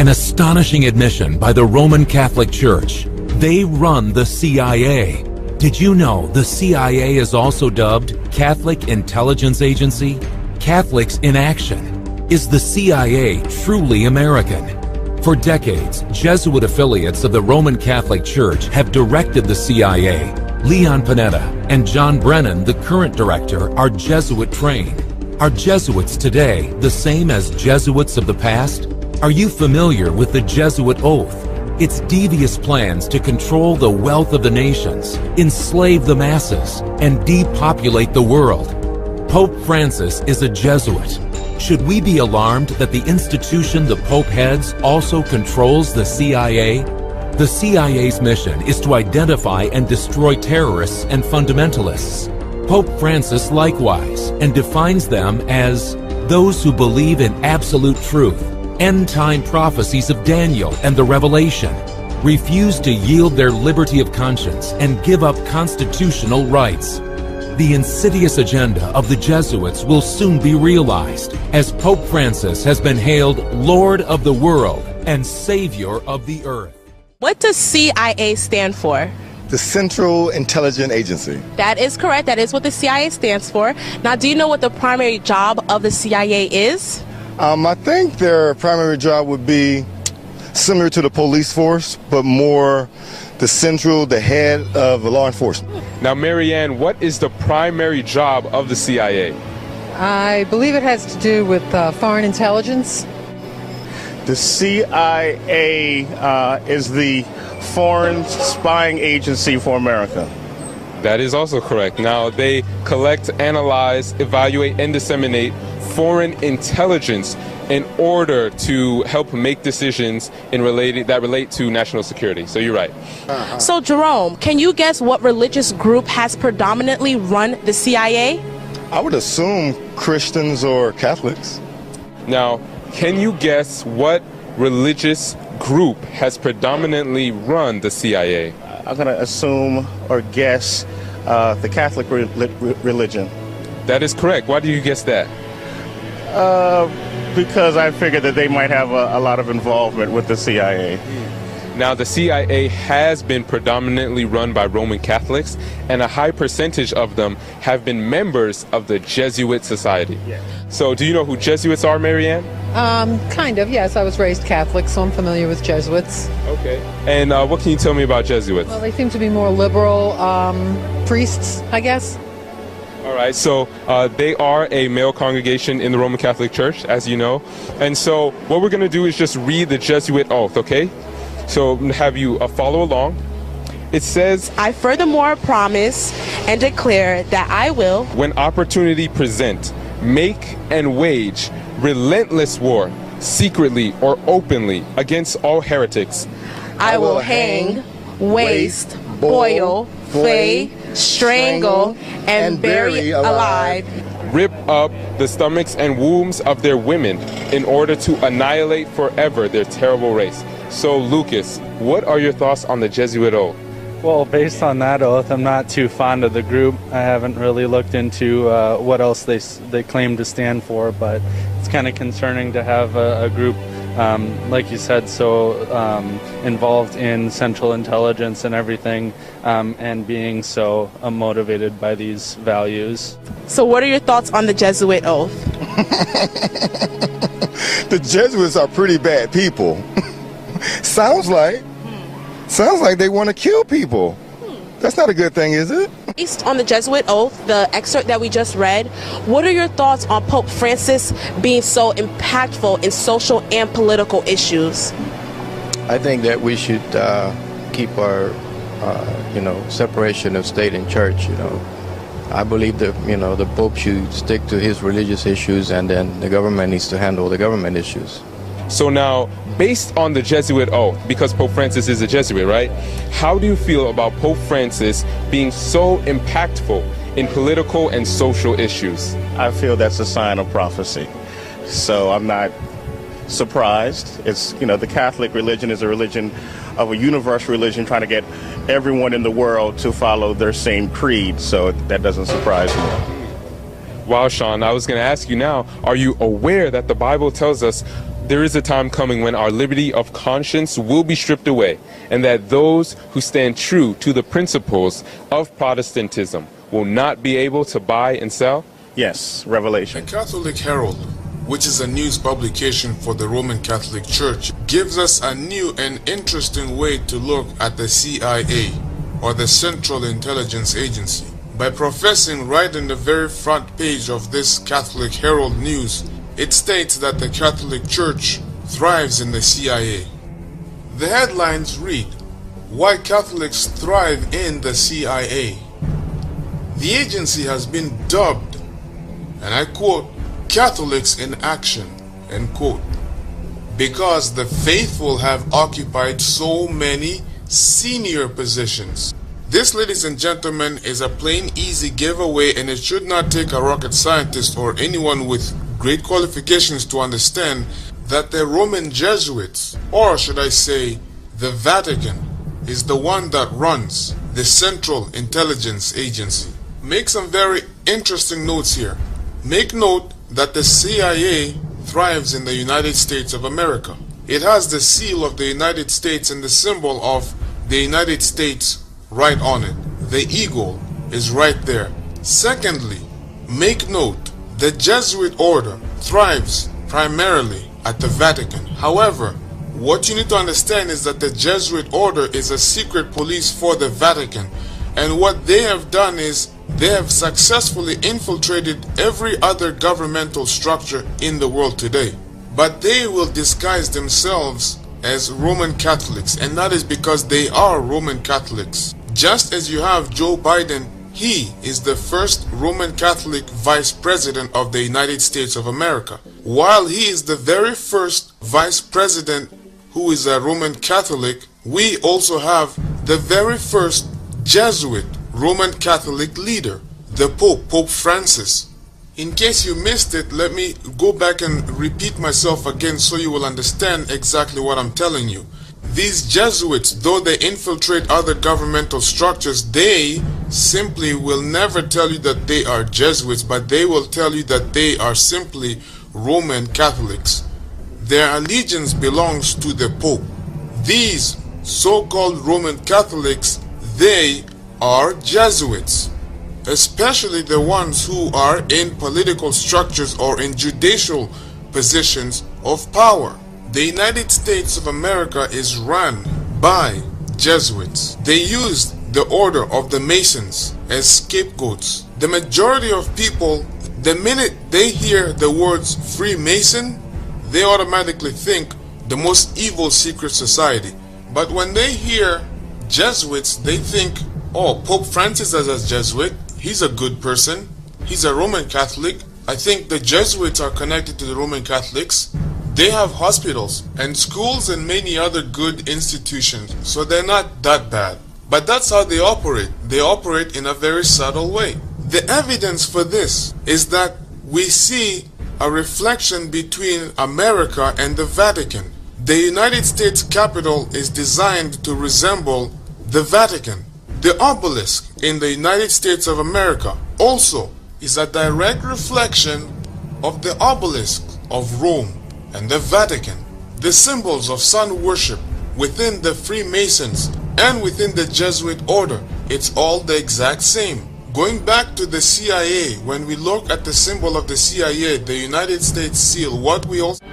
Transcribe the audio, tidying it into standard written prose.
An astonishing admission by the Roman Catholic Church. They run the CIA. Did you know the CIA is also dubbed Catholic Intelligence Agency? Catholics in Action. Is the CIA truly American? For decades, Jesuit affiliates of the Roman Catholic Church have directed the CIA. Leon Panetta and John Brennan, the current director, are Jesuit trained. Are Jesuits today the same as Jesuits of the past? Are you familiar with the Jesuit oath? Its devious plans to control the wealth of the nations, enslave the masses, and depopulate the world. Pope Francis is a Jesuit. Should we be alarmed that the institution the Pope heads also controls the CIA? The CIA's mission is to identify and destroy terrorists and fundamentalists. Pope Francis likewise, and defines them as those who believe in absolute truth, end-time prophecies of Daniel and the Revelation, refuse to yield their liberty of conscience, and give up constitutional rights. The insidious agenda of the Jesuits will soon be realized, as Pope Francis has been hailed Lord of the world and Savior of the earth. What does CIA stand for? The Central Intelligence Agency. That is correct. That is what the CIA stands for. Now, do you know what the primary job of the CIA is? I think their primary job would be similar to the police force, but more the head of law enforcement. Now, Marianne, what is the primary job of the CIA? I believe it has to do with foreign intelligence. The CIA is the foreign spying agency for America. That is also correct. Now, they collect, analyze, evaluate, and disseminate foreign intelligence in order to help make decisions that relate to national security. So you're right. So, Jerome, can you guess what religious group has predominantly run the CIA? I would assume Christians or Catholics. Now, can you guess what religious group has predominantly run the CIA? I'm going to assume or guess the Catholic religion. That is correct. Why do you guess that? Because I figured that they might have a lot of involvement with the CIA. Now, the CIA has been predominantly run by Roman Catholics, and a high percentage of them have been members of the Jesuit Society. Yeah. So, do you know who Jesuits are, Marianne? Kind of, yes. I was raised Catholic, so I'm familiar with Jesuits. Okay. And what can you tell me about Jesuits? Well, they seem to be more liberal priests, I guess. All right, so they are a male congregation in the Roman Catholic Church, as you know. And so what we're going to do is just read the Jesuit oath, okay? So have you follow along. It says, I furthermore promise and declare that I will, when opportunity present, make and wage relentless war, secretly or openly, against all heretics. I will hang, waste, boil, flay, strangle, and bury alive. Rip up the stomachs and wombs of their women in order to annihilate forever their terrible race. So, Lucas, what are your thoughts on the Jesuit oath? Well, based on that oath, I'm not too fond of the group. I haven't really looked into what else they claim to stand for, but it's kind of concerning to have a group, like you said, so involved in central intelligence and everything, and being so motivated by these values. So what are your thoughts on the Jesuit oath? The Jesuits are pretty bad people. Sounds like they want to kill people. That's not a good thing, is it? Based on the Jesuit oath, the excerpt that we just read, what are your thoughts on Pope Francis being so impactful in social and political issues? I think that we should keep our, separation of state and church. I believe that the Pope should stick to his religious issues, and then the government needs to handle the government issues. So now, based on the Jesuit oath, because Pope Francis is a Jesuit, right? How do you feel about Pope Francis being so impactful in political and social issues? I feel that's a sign of prophecy. So I'm not surprised. It's, the Catholic religion is a religion of a universal religion trying to get everyone in the world to follow their same creed. So that doesn't surprise me. Wow, Sean, I was going to ask you now, are you aware that the Bible tells us there is a time coming when our liberty of conscience will be stripped away, and that those who stand true to the principles of Protestantism will not be able to buy and sell? Yes, Revelation. The Catholic Herald, which is a news publication for the Roman Catholic Church, gives us a new and interesting way to look at the CIA, or the Central Intelligence Agency. By professing right in the very front page of this Catholic Herald News, it states that the Catholic Church thrives in the CIA. The headlines read, "Why Catholics Thrive in the CIA." The agency has been dubbed, and I quote, "Catholics in action," end quote, because the faithful have occupied so many senior positions. This, ladies and gentlemen, is a plain easy giveaway, and it should not take a rocket scientist or anyone with great qualifications to understand that the Roman Jesuits, or should I say the Vatican, is the one that runs the Central Intelligence Agency. Make some very interesting notes here. Make note that the CIA thrives in the United States of America. It has the seal of the United States and the symbol of the United States right on it. The eagle is right there. Secondly, make note, the Jesuit order thrives primarily at the Vatican. However, what you need to understand is that the Jesuit order is a secret police for the Vatican, and what they have done is they have successfully infiltrated every other governmental structure in the world today. But they will disguise themselves as Roman Catholics, and that is because they are Roman Catholics. Just as you have Joe Biden, he is the first Roman Catholic Vice President of the United States of America. While he is the very first Vice President who is a Roman Catholic, we also have the very first Jesuit Roman Catholic leader, the Pope, Pope Francis. In case you missed it, let me go back and repeat myself again so you will understand exactly what I'm telling you. These Jesuits, though they infiltrate other governmental structures, they simply will never tell you that they are Jesuits, but they will tell you that they are simply Roman Catholics. Their allegiance belongs to the Pope. These so-called Roman Catholics, they are Jesuits, especially the ones who are in political structures or in judicial positions of power. The United States of America is run by Jesuits. They used the order of the Masons as scapegoats. The majority of people, the minute they hear the words Freemason, they automatically think the most evil secret society. But when they hear Jesuits, they think, oh, Pope Francis is a Jesuit, he's a good person, he's a Roman Catholic. I think the Jesuits are connected to the Roman Catholics. They have hospitals and schools and many other good institutions, so they're not that bad. But that's how they operate. They operate in a very subtle way. The evidence for this is that we see a reflection between America and the Vatican. The United States Capitol is designed to resemble the Vatican. The obelisk in the United States of America also is a direct reflection of the obelisk of Rome and the Vatican. The symbols of sun worship within the Freemasons and within the Jesuit order, it's all the exact same. Going back to the CIA, when we look at the symbol of the CIA, the United States seal, what we also